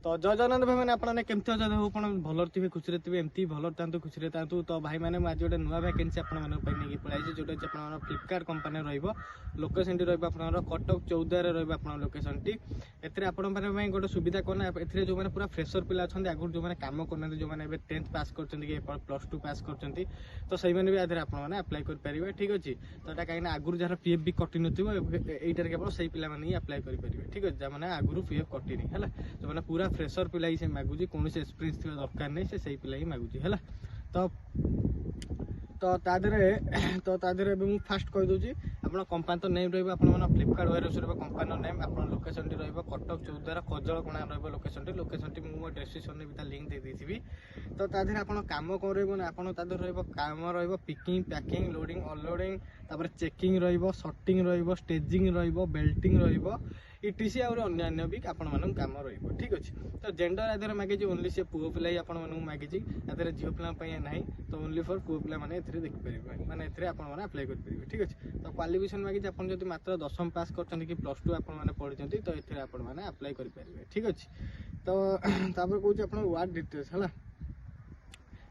तो जय जगन्नाथ भाई मैंने आपने केमती अच्छा हो भल थे खुशी थे एमती भल था खुशी था तो भाई मैंने आज गोटे नुआ वैकेंसी आपकी पड़ाई जो आप फ्लिपकार्ट कंपानी रोकेशन टी रहा कटक 14 रहा लोकेशन टी ए गोटे सुविधा कौन ए जो पूरा फ्रेशर पिला अच्छा आगुरी जो कम करना जो मैंने 10th पास कर +2 पास कर तो सही मैंने भी आधे आपने अप्लाई करेंगे ठीक अच्छे तो यहाँ कहीं आगुरी जार पीएफ भी कटि नईटार केवल से पाने अप्लाई करेंगे ठीक अच्छे जहाँ आगुरी पीएफ कटिनी है जो मैंने पूरा फ्रेशर पिला ही से मागुची कौन एक्सपीरियंस थी दरकार नहीं से सही पिला ही मागुची है तो तो तादेह मुझे फास्ट कहीदे आप कंपानी तो नेम रहा फ्लिपकार्ट वेयरहाउस कंपानी नेम आप लोकेशन टी कटक 14 कजलकणा लोकेशन टी मो डिस्क्रिप्शन में भी लिंक दे देती तो तादेह आप कम कौन रहा रहा पिकिंग पैकिंग लोडिंग अनलोडिंग तापर checking rutting staging Belting etc. अन्य भी आपण कम रही ठीक अच्छे तो जेंडर आधार मागिजी ओनली से पुओ पिला ही आपण मागिजी आधार झील पिला ना तो ओनली फॉर पुओ पिला मैंने देखिपारे मैंने अप्लाई करेंगे ठीक अच्छे तो क्वालिफिकेशन मागिजी आप मात्र 10th पास कर कि +2 आपने पढ़ी तो ये अप्लाई करेंगे ठीक अच्छे तो कौन वार्ड डिटेल्स है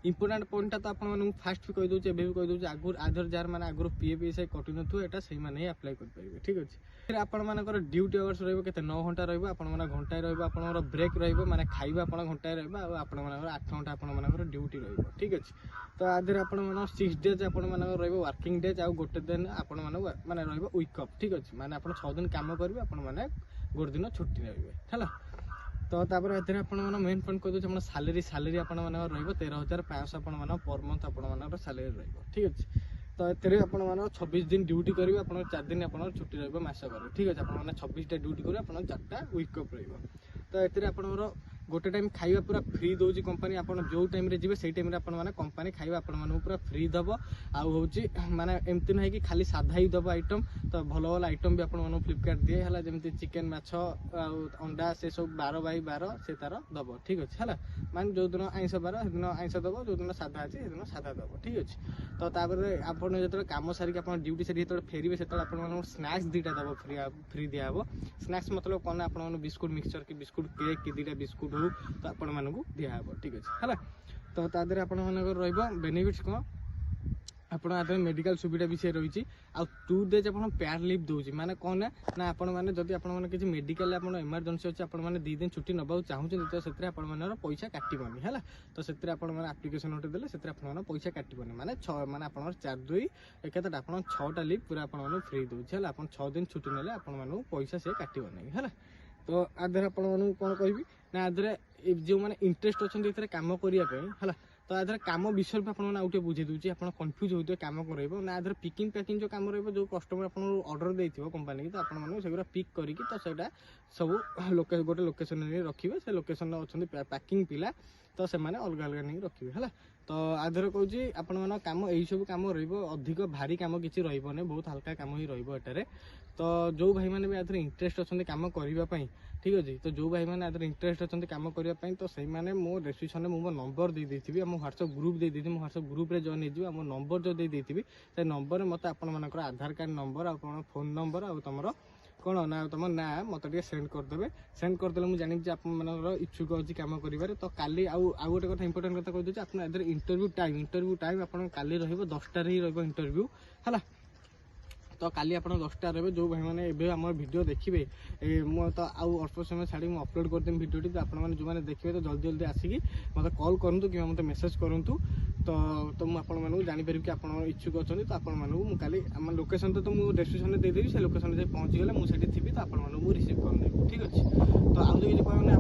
इंपोर्टाट पॉइंटा तो आपको फास्ट भी कहीदे भी कहीदे आगुरी आधार जार मैंने आगुरी पीएफ से कटि ना से मैंने अप्लाई करेंगे ठीक अच्छे फिर आपर ड्यूटी आवर्स रही 9 घंटा रहा घंटाए रहा ब्रेक रहा खाଇବା आप घंटाए रहा 8 घंटा आप ड्यूटी रही ठीक अच्छे तो आधे आप 6 डेज आप वर्किंग डेज आ गोटे दिन आप माने वीक ऑफ ठीक अच्छे माने आप 6 दिन काम करेंगे आप गोटे दिन छुट्टी रही है तो तापर आप मेन पॉइंट कह सालेरी आप 13,500 पर मंथ आप सालेरी रही अच्छे तो ये आप 26 दिन ड्यूटी करेंगे आप 4 दिन आप छुट्टी रसक ठीक अच्छे आप 26टा ड्यूटी करेंगे आप 4टा वीक ऑफ तो ये आप गोटे टाइम खाଇବା पूरा फ्री दौर कंपानी आप जो टाइम जी से टाइम कंपानी खाଇବା पूरा फ्री दब आउ माने एमती ना कि खाली साधा ही दब आइटम तो भल भल आइटम भी आपको फ्लिपकार्ट दिए है जमी चिकेन माछ अंडा से सब 12/12 से तार दब ठीक अच्छे है माने जो दिन आइंस बार से आइंस दब जो दिन साधा अच्छे से साधा दब ठीक अच्छे तो आपड़ जो कम सारिक आप ड्यूटी सारी जो फेरवे से स्नाक्स 2टा दब फ्री दिहब स्नाक्स मतलब कौन आप बिस्कुट मिक्सचर कि बिस्कुट केक कि 2टा बिस्कुट हो तो आपण दिहब ठीक अच्छे है तो तादेह आप बेनिफिट्स कौन आपड़ आदि मेडिकल सुविधा भी रही आ 2 डेज आप पेड लिव दूसरी माने कौन ना आपण मैंने जब आप मेडिकल इमरजेंसी अच्छे आप 2 दिन छुट्टी नवा चाहते तो से पैसा काटबनी है तो से आप्लिकेशन गोटे देते से पैसा काटबनी माने 6 माने आप 4/2 एक आप 6टा लिव पूरा आप फ्री दूसरी आप 6 दिन छुट्टी ना आप पैसा से काटबनी है तो आधे आप कौन कह ना आधे जो मैंने इंटरेस्ट अच्छा कम करने है तो आधर कम विषय भी आपको आउटे बुझे दूसरी आप कन्फ्यूज होते कम कर ना आधर पिकिंग पैकिंग जो कम रही जो कस्टमर आप ऑर्डर देथिबो कंपनी तो आपन से पिक करके तो सेटा सब गोटे लोकेशन रखिए से लोकेशन अच्छा पैकिंग पिला तो से अलग अलग नहीं रखिए है तो आधर कहूँ आपण कम यही सब कम अधिक भारी कम किसी रही बहुत हल्का कम ही रही तो जो भाई मैंने भी आधर इंटरेस्ट अच्छा कम करने ठीक अच्छे तो जो भाई मैंने आधर इंटरेस्ट अच्छा कम करने तो से मैंने मो डिस्क्रिप्शन में मो नंबर दे देती मो व्हाट्सएप ग्रुप दे देती व्हाट्सएप ग्रुप में जॉइन हो मो नंबर जो दे देती से नंबर मत आप आधार कार्ड नंबर आप फोन नंबर आ तुम कौन ना तुम ना मत सेंड करदे सेंड करदे मुझे जानी आप इच्छुक अच्छी कम कर तो काली आउ गोटे कथा इंपोर्टेंट कथा कही आप इंटरव्यू टाइम आप काली र10टार ही इंटरव्यू है तो काली आप 10टा रहे जो भाई मैंने एवं आम वीडियो देखिए तो आउ अल्प समय छाड़ी मुझे अपलोड करदेवी वीडियोटी तो आपने जो मैंने देखिए तो जल्दी जल्दी आसिकी मतलब कॉल करूँ कि मतलब मेसेज करूँ तो मुझे जापर कि आप इच्छुक अच्छा तो आपको लोकेशन तो मुझे डिस्क्रिप्शन में देदेवी से लोकेशन पहुँची गले मुझे थी तो आपको रिसीव करदेवी ठीक अच्छे तो आउ जो कह